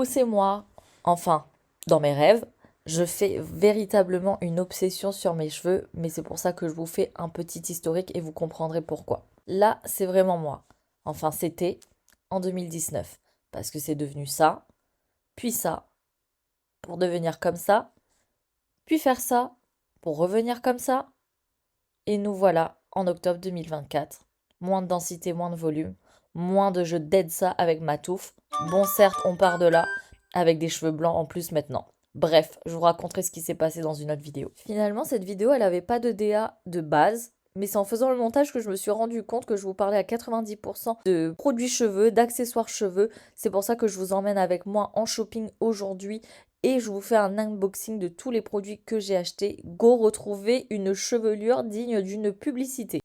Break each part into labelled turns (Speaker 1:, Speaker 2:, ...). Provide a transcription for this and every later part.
Speaker 1: coup, c'est moi. Enfin, dans mes rêves, je fais véritablement une obsession sur mes cheveux, mais c'est pour ça que je vous fais un petit historique et vous comprendrez pourquoi. Là, c'est vraiment moi. Enfin, c'était en 2019, parce que c'est devenu ça, puis ça, pour devenir comme ça, puis faire ça, pour revenir comme ça. Et nous voilà en octobre 2024. Moins de densité, moins de volume, moins de je dead ça avec ma touffe. Bon, certes, on part de là, avec des cheveux blancs en plus maintenant. Bref, je vous raconterai ce qui s'est passé dans une autre vidéo. Finalement, cette vidéo, elle avait pas de DA de base, mais c'est en faisant le montage que je me suis rendu compte que je vous parlais à 90% de produits cheveux, d'accessoires cheveux. C'est pour ça que je vous emmène avec moi en shopping aujourd'hui et je vous fais un unboxing de tous les produits que j'ai achetés. Go retrouver une chevelure digne d'une publicité.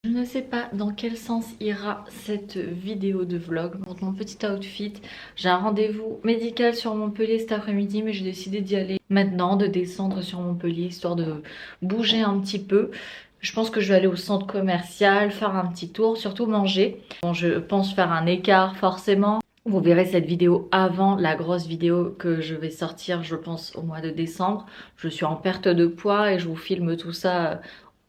Speaker 1: Je ne sais pas dans quel sens ira cette vidéo de vlog. Pour mon petit outfit, j'ai un rendez-vous médical sur Montpellier cet après-midi, mais j'ai décidé d'y aller maintenant, de descendre sur Montpellier, histoire de bouger un petit peu. Je pense que je vais aller au centre commercial, faire un petit tour, surtout manger. Bon, je pense faire un écart forcément. Vous verrez cette vidéo avant la grosse vidéo que je vais sortir, je pense, au mois de décembre. Je suis en perte de poids et je vous filme tout ça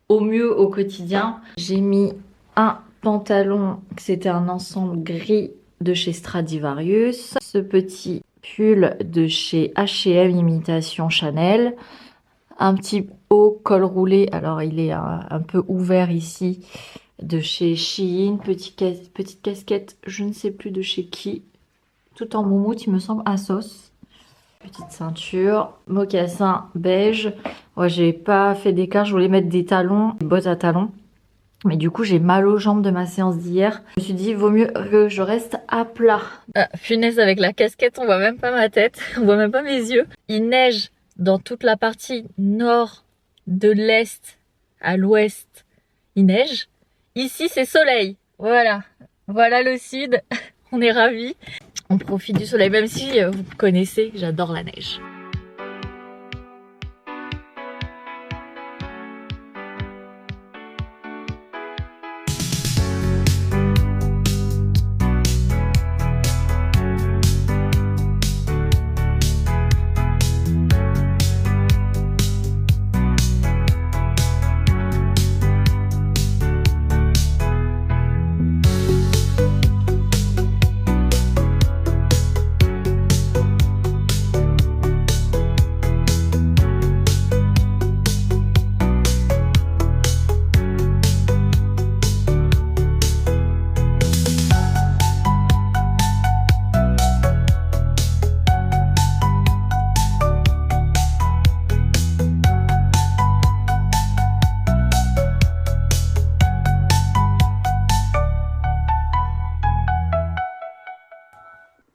Speaker 1: au mieux au quotidien. J'ai mis un pantalon, c'était un ensemble gris de chez Stradivarius. Ce petit pull de chez H&M imitation Chanel. Un petit haut col roulé, alors il est un peu ouvert ici, de chez Shein. Petite casquette, je ne sais plus de chez qui. Tout en moumoute, il me semble, Asos. Petite ceinture, mocassin beige. Ouais, j'ai pas fait d'écart, je voulais mettre des talons, des bottes à talons. Mais du coup, j'ai mal aux jambes de ma séance d'hier. Je me suis dit, vaut mieux que je reste à plat. Ah, punaise, avec la casquette, on voit même pas ma tête, on voit même pas mes yeux. Il neige dans toute la partie nord de l'est à l'ouest. Il neige. Ici, c'est soleil. Voilà. Voilà le sud. On est ravis. On profite du soleil, même si vous connaissez, j'adore la neige.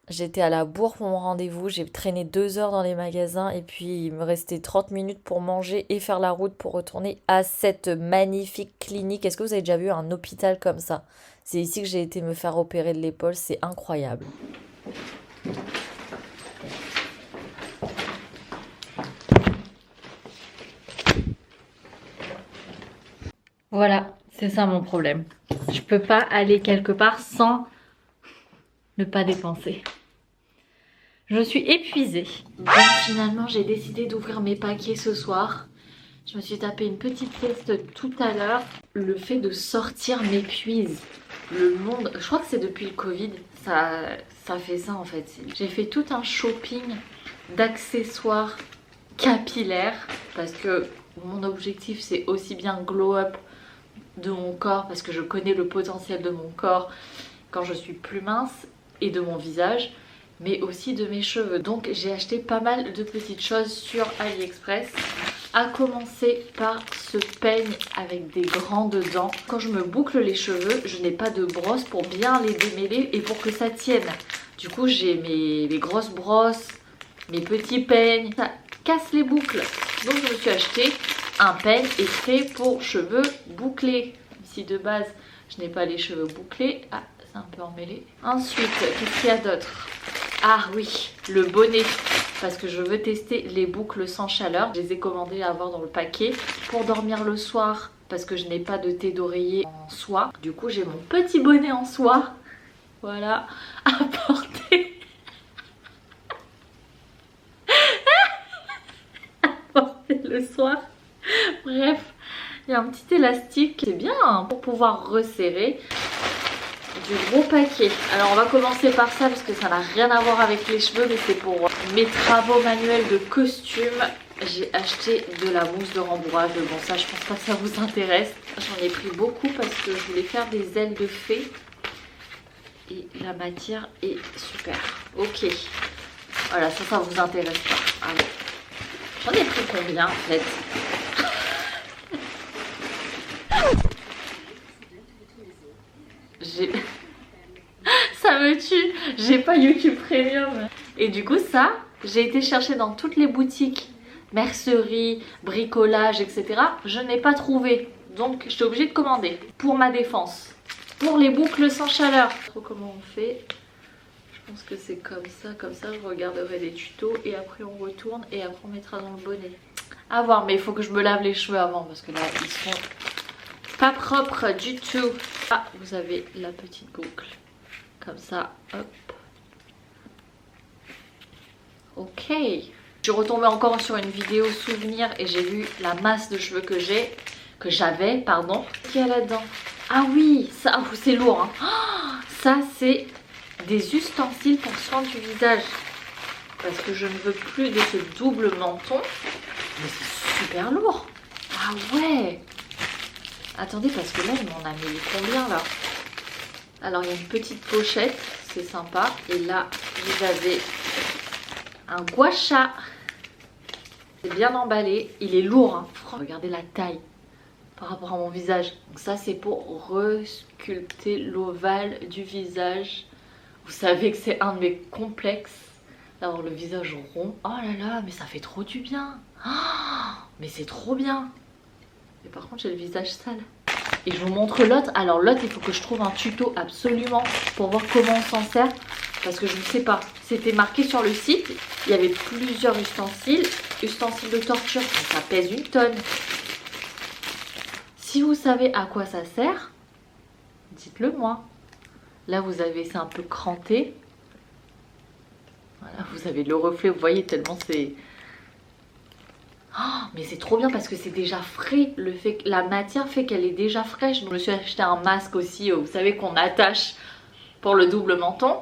Speaker 1: J'étais à la bourre pour mon rendez-vous, j'ai traîné 2 heures dans les magasins et puis il me restait 30 minutes pour manger et faire la route pour retourner à cette magnifique clinique. Est-ce que vous avez déjà vu un hôpital comme ça? C'est ici que j'ai été me faire opérer de l'épaule, c'est incroyable. Voilà, c'est ça mon problème. Je peux pas aller quelque part sans ne pas dépenser. Je suis épuisée. Donc finalement, j'ai décidé d'ouvrir mes paquets ce soir. Je me suis tapé une petite sieste tout à l'heure. Le fait de sortir m'épuise. Le monde, je crois que c'est depuis le Covid, ça fait ça en fait. J'ai fait tout un shopping d'accessoires capillaires parce que mon objectif c'est aussi bien glow up de mon corps parce que je connais le potentiel de mon corps quand je suis plus mince et de mon visage, mais aussi de mes cheveux. Donc j'ai acheté pas mal de petites choses sur AliExpress, à commencer par ce peigne avec des grandes dents. Quand je me boucle les cheveux, je n'ai pas de brosse pour bien les démêler et pour que ça tienne. Du coup j'ai mes grosses brosses, mes petits peignes, ça casse les boucles. Donc je me suis acheté un peigne fait pour cheveux bouclés. Si de base je n'ai pas les cheveux bouclés, ah c'est un peu emmêlé. Ensuite, qu'est-ce qu'il y a d'autre? Ah oui, le bonnet. parce que je veux tester les boucles sans chaleur. Je les ai commandées à avoir dans le paquet pour dormir le soir parce que je n'ai pas de thé d'oreiller en soie. Du coup j'ai mon petit bonnet en soie, voilà, à porter. À porter le soir. Bref, il y a un petit élastique, c'est bien hein, pour pouvoir resserrer. Du gros paquet. Alors on va commencer par ça parce que ça n'a rien à voir avec les cheveux, mais c'est pour mes travaux manuels de costume. J'ai acheté de la mousse de rembourrage. Bon ça je pense pas que ça vous intéresse. J'en ai pris beaucoup parce que je voulais faire des ailes de fée. Et la matière est super. Ok. Voilà, ça vous intéresse pas. Allez. J'en ai pris combien en fait? Ça me tue. J'ai pas YouTube Premium. Et du coup ça, j'ai été chercher dans toutes les boutiques, mercerie, bricolage, etc. Je n'ai pas trouvé. Donc j'étais obligée de commander. Pour ma défense. Pour les boucles sans chaleur. Je sais pas trop comment on fait. Je pense que c'est comme ça je regarderai des tutos et après on retourne et après on mettra dans le bonnet. À voir, mais il faut que je me lave les cheveux avant parce que là ils sont pas propres du tout. Ah, vous avez la petite boucle. Comme ça, hop. Ok. Je suis retombée encore sur une vidéo souvenir et j'ai vu la masse de cheveux que j'avais, pardon. Qu'est-ce qu'il y a là-dedans? Ah oui, ça, oh, c'est lourd. Hein. Oh, ça, c'est des ustensiles pour soin du visage. Parce que je ne veux plus de ce double menton. Mais c'est super lourd. Ah ouais. Attendez, parce que là, il m'en a mis combien là? Alors, il y a une petite pochette, c'est sympa. Et là, vous avez un gua sha. C'est bien emballé. Il est lourd, hein. Regardez la taille par rapport à mon visage. Donc ça, c'est pour resculpter l'ovale du visage. Vous savez que c'est un de mes complexes, d'avoir le visage rond. Oh là là, mais ça fait trop du bien. Oh, mais c'est trop bien. Mais par contre, j'ai le visage sale. Et je vous montre l'autre. Alors l'autre, il faut que je trouve un tuto absolument pour voir comment on s'en sert. Parce que je ne sais pas. C'était marqué sur le site. Il y avait plusieurs ustensiles. Ustensiles de torture, ça pèse une tonne. Si vous savez à quoi ça sert, dites-le moi. Là, vous avez, c'est un peu cranté. Voilà, vous avez le reflet, vous voyez, tellement c'est... Oh, mais c'est trop bien parce que c'est déjà frais. Le fait que la matière fait qu'elle est déjà fraîche. Je me suis acheté un masque aussi, vous savez, qu'on attache pour le double menton.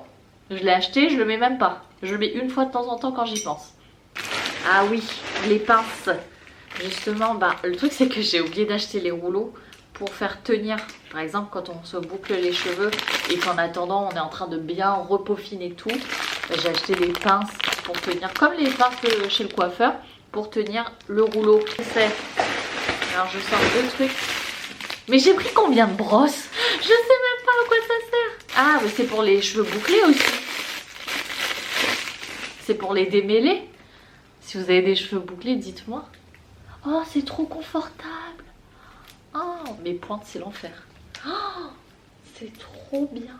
Speaker 1: Je l'ai acheté, je le mets même pas. Je le mets une fois de temps en temps quand j'y pense. Ah oui, les pinces. Justement, bah, le truc c'est que j'ai oublié d'acheter les rouleaux pour faire tenir. Par exemple, quand on se boucle les cheveux et qu'en attendant on est en train de bien repaufiner tout, j'ai acheté les pinces pour tenir, comme les pinces chez le coiffeur, pour tenir le rouleau. Alors je sors deux trucs. Mais j'ai pris combien de brosses? Je sais même pas à quoi ça sert. Ah, mais c'est pour les cheveux bouclés aussi. C'est pour les démêler. Si vous avez des cheveux bouclés, dites-moi. Oh, c'est trop confortable. Oh, mes pointes, c'est l'enfer. Oh, c'est trop bien.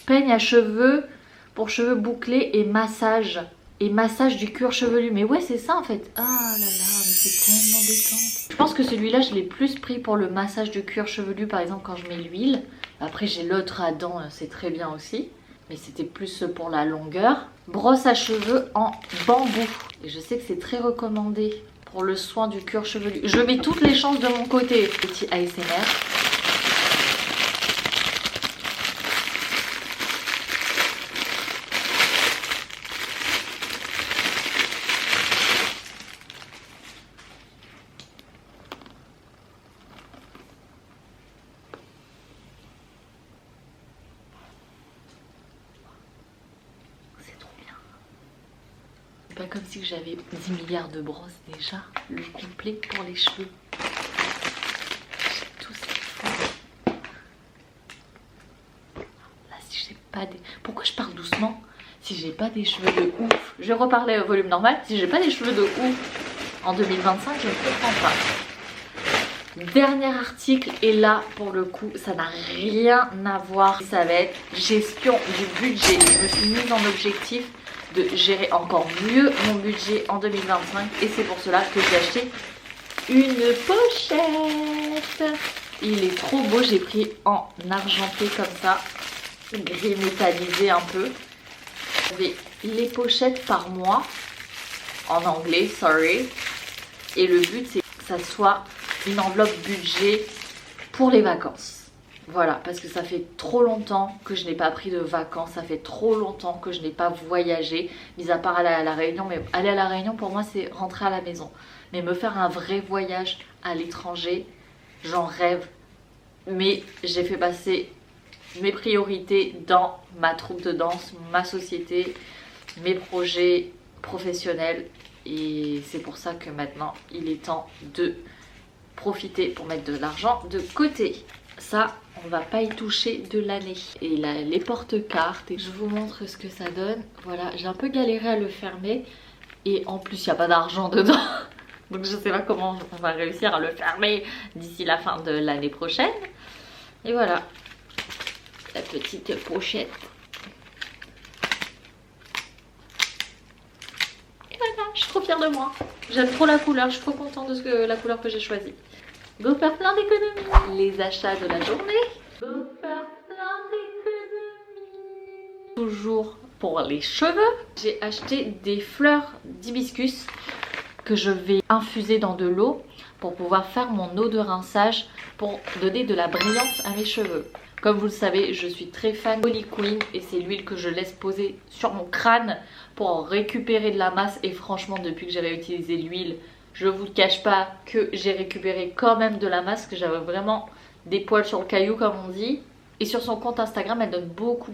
Speaker 1: Peigne à cheveux pour cheveux bouclés et massage. Et massage du cuir chevelu. Mais ouais, c'est ça en fait. Ah là là, mais c'est tellement détente. Je pense que celui-là, je l'ai plus pris pour le massage du cuir chevelu, par exemple, quand je mets l'huile. Après, j'ai l'autre à dents, c'est très bien aussi. Mais c'était plus pour la longueur. Brosse à cheveux en bambou. Et je sais que c'est très recommandé pour le soin du cuir chevelu. Je mets toutes les chances de mon côté. Petit ASMR. Pas comme si j'avais 10 milliards de brosses déjà, le complet pour les cheveux. J'ai tout ça. Là, si j'ai pas des... Pourquoi je parle doucement? Si j'ai pas des cheveux de ouf, je vais reparler au volume normal. Si j'ai pas des cheveux de ouf en 2025, je ne comprends pas. Dernier article, et là pour le coup ça n'a rien à voir, ça va être gestion du budget. Je me suis mise en objectif de gérer encore mieux mon budget en 2025 et c'est pour cela que j'ai acheté une pochette. Il est trop beau, j'ai pris en argenté comme ça, gris métallisé un peu. J'avais les pochettes par mois, en anglais, sorry. Et le but c'est que ça soit une enveloppe budget pour les vacances. Voilà, parce que ça fait trop longtemps que je n'ai pas pris de vacances, ça fait trop longtemps que je n'ai pas voyagé, mis à part aller à la Réunion. Mais aller à la Réunion pour moi c'est rentrer à la maison. Mais me faire un vrai voyage à l'étranger, j'en rêve. Mais j'ai fait passer mes priorités dans ma troupe de danse, ma société, mes projets professionnels. Et c'est pour ça que maintenant il est temps de profiter pour mettre de l'argent de côté. Ça, on va pas y toucher de l'année. Et là, les porte-cartes, et je vous montre ce que ça donne. Voilà, j'ai un peu galéré à le fermer. Et en plus, il n'y a pas d'argent dedans. Donc je sais pas comment on va réussir à le fermer d'ici la fin de l'année prochaine. Et voilà, la petite pochette. Et voilà, je suis trop fière de moi. J'aime trop la couleur, je suis trop contente de la couleur que j'ai choisie. Go faire plein d'économies. Les achats de la journée. Go faire plein d'économies. Toujours pour les cheveux, j'ai acheté des fleurs d'hibiscus que je vais infuser dans de l'eau pour pouvoir faire mon eau de rinçage pour donner de la brillance à mes cheveux. Comme vous le savez, je suis très fan d'Holy Queen et c'est l'huile que je laisse poser sur mon crâne pour en récupérer de la masse. Et franchement, depuis que j'ai réutilisé l'huile, je vous le cache pas que j'ai récupéré quand même de la masse, que j'avais vraiment des poils sur le caillou comme on dit. Et sur son compte Instagram, elle donne beaucoup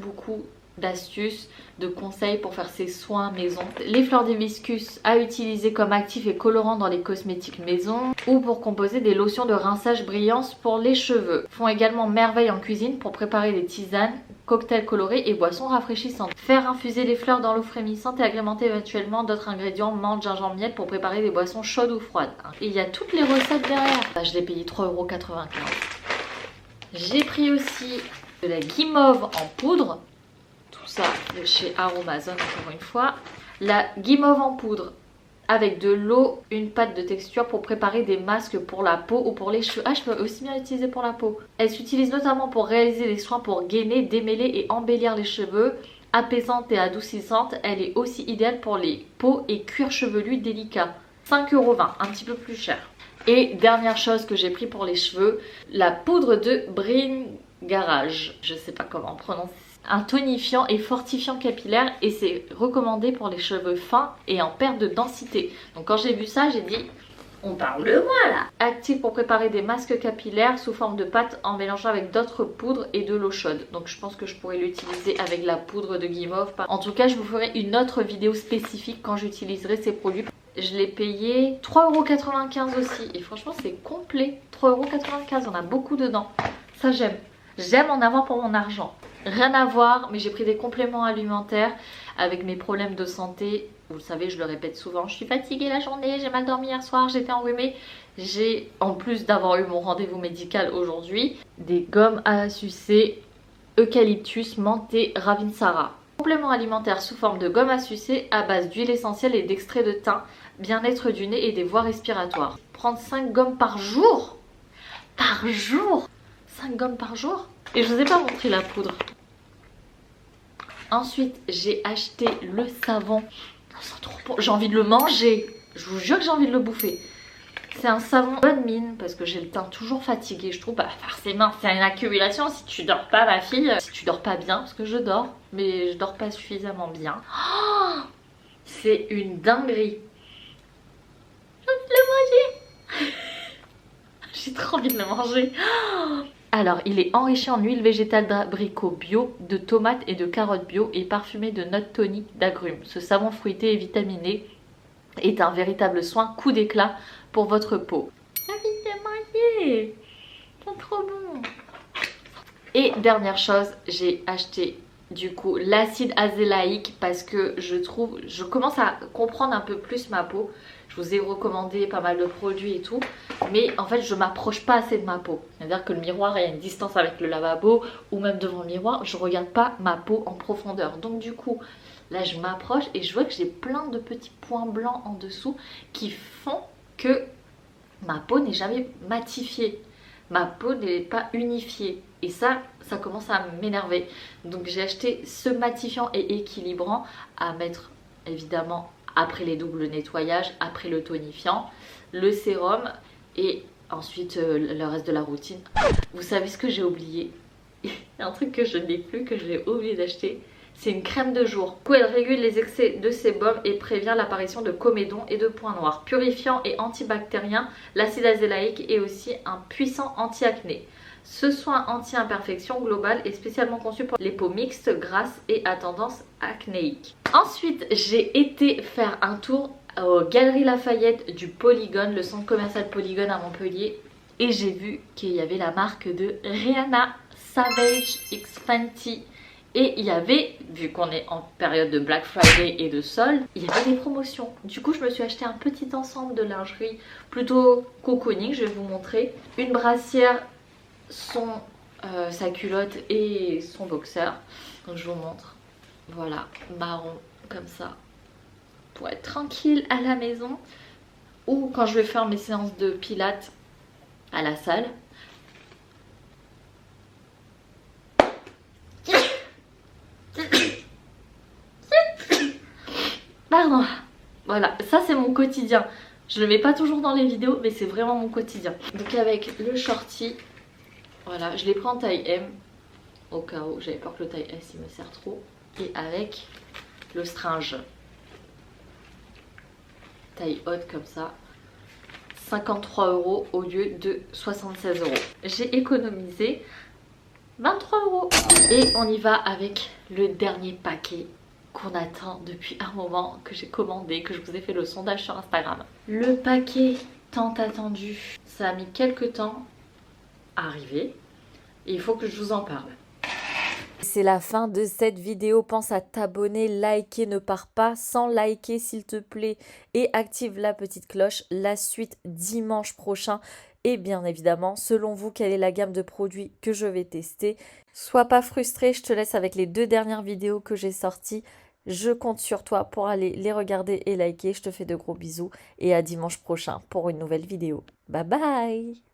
Speaker 1: d'astuces, de conseils pour faire ses soins maison. Les fleurs d'hibiscus à utiliser comme actif et colorant dans les cosmétiques maison ou pour composer des lotions de rinçage brillance pour les cheveux. Font également merveille en cuisine pour préparer des tisanes, cocktails colorés et boissons rafraîchissantes. Faire infuser les fleurs dans l'eau frémissante et agrémenter éventuellement d'autres ingrédients, menthe, gingembre, miel pour préparer des boissons chaudes ou froides. Et il y a toutes les recettes derrière. Bah, je l'ai payé 3,95 €. J'ai pris aussi de la guimauve en poudre. Tout ça de chez Aromazone encore une fois. La guimauve en poudre avec de l'eau, une pâte de texture pour préparer des masques pour la peau ou pour les cheveux. Ah, je peux aussi bien l'utiliser pour la peau. Elle s'utilise notamment pour réaliser des soins pour gainer, démêler et embellir les cheveux. Apaisante et adoucissante, elle est aussi idéale pour les peaux et cuirs chevelus délicats. 5,20 €, un petit peu plus cher. Et dernière chose que j'ai pris pour les cheveux, la poudre de Bringarage. Je sais pas comment on prononce. Un tonifiant et fortifiant capillaire et c'est recommandé pour les cheveux fins et en perte de densité. Donc quand j'ai vu ça, j'ai dit, on parle de moi là. Actif pour préparer des masques capillaires sous forme de pâte en mélangeant avec d'autres poudres et de l'eau chaude. Donc je pense que je pourrais l'utiliser avec la poudre de guimauve. En tout cas, je vous ferai une autre vidéo spécifique quand j'utiliserai ces produits. Je l'ai payé 3,95 € aussi. Et franchement, c'est complet. 3,95 €, on a beaucoup dedans. Ça, j'aime. J'aime en avoir pour mon argent. Rien à voir, mais j'ai pris des compléments alimentaires avec mes problèmes de santé. Vous le savez, je le répète souvent, je suis fatiguée la journée, j'ai mal dormi hier soir, j'étais enrhumée. J'ai, en plus d'avoir eu mon rendez-vous médical aujourd'hui, des gommes à sucer, eucalyptus, menthe et ravinsara. Complément alimentaire sous forme de gomme à sucer à base d'huile essentielle et d'extrait de thym, bien-être du nez et des voies respiratoires. Prendre 5 gommes par jour? Par jour? 5 gommes par jour? Et je vous ai pas montré la poudre. Ensuite, j'ai acheté le savon. J'ai envie de le manger. Je vous jure que j'ai envie de le bouffer. C'est un savon bonne mine parce que j'ai le teint toujours fatigué. Je trouve, bah forcément, c'est une accumulation. Si tu dors pas, ma fille, si tu dors pas bien, parce que je dors, mais je dors pas suffisamment bien. Oh, c'est une dinguerie. J'ai envie de le manger. J'ai trop envie de le manger. Alors, il est enrichi en huile végétale d'abricot bio, de tomates et de carottes bio et parfumé de notes toniques d'agrumes. Ce savon fruité et vitaminé est un véritable soin coup d'éclat pour votre peau. J'ai envie de manger. C'est trop bon. Et dernière chose, j'ai acheté du coup l'acide azélaïque parce que je commence à comprendre un peu plus ma peau. Je vous ai recommandé pas mal de produits et tout, mais en fait je m'approche pas assez de ma peau. C'est-à-dire que le miroir, il y a une distance avec le lavabo ou même devant le miroir, je regarde pas ma peau en profondeur. Donc du coup, Là, je m'approche et je vois que j'ai plein de petits points blancs en dessous qui font que ma peau n'est jamais matifiée. Ma peau n'est pas unifiée. Et ça commence à m'énerver. Donc j'ai acheté ce matifiant et équilibrant à mettre évidemment après les doubles nettoyages, après le tonifiant, le sérum et ensuite le reste de la routine. Vous savez ce que j'ai oublié? Un truc que je n'ai plus, que j'ai oublié d'acheter. C'est une crème de jour. Du coup, elle régule les excès de sébum et prévient l'apparition de comédons et de points noirs. Purifiant et antibactérien, l'acide azélaïque est aussi un puissant anti-acné. Ce soin anti-imperfection global est spécialement conçu pour les peaux mixtes, grasses et à tendance acnéique. Ensuite, j'ai été faire un tour aux Galeries Lafayette du Polygone, le centre commercial Polygone à Montpellier. Et j'ai vu qu'il y avait la marque de Rihanna, Savage X Fenty. Et il y avait, vu qu'on est en période de Black Friday et de soldes, il y avait des promotions. Du coup, je me suis acheté un petit ensemble de lingerie plutôt cocooning, je vais vous montrer. Une brassière, sa culotte et son boxer. Donc je vous montre. Voilà, marron comme ça. Pour être tranquille à la maison. Ou quand je vais faire mes séances de pilates à la salle. Pardon. Voilà, ça c'est mon quotidien. Je le mets pas toujours dans les vidéos, mais c'est vraiment mon quotidien. Donc avec le shorty, voilà, je l'ai pris en taille M. Au cas où, j'avais peur que le taille S il me sert trop. Et avec le stringe. Taille haute comme ça. 53 € au lieu de 76 €. J'ai économisé 23 €. Et on y va avec le dernier paquet qu'on attend depuis un moment, que j'ai commandé, que je vous ai fait le sondage sur Instagram. Le paquet tant attendu, ça a mis quelques temps à arriver et il faut que je vous en parle.
Speaker 2: C'est la fin de cette vidéo. Pense à t'abonner, liker, ne pars pas sans liker s'il te plaît et active la petite cloche. La suite dimanche prochain. Et bien évidemment, selon vous, quelle est la gamme de produits que je vais tester? Sois pas frustré, je te laisse avec les 2 dernières vidéos que j'ai sorties. Je compte sur toi pour aller les regarder et liker. Je te fais de gros bisous et à dimanche prochain pour une nouvelle vidéo. Bye bye!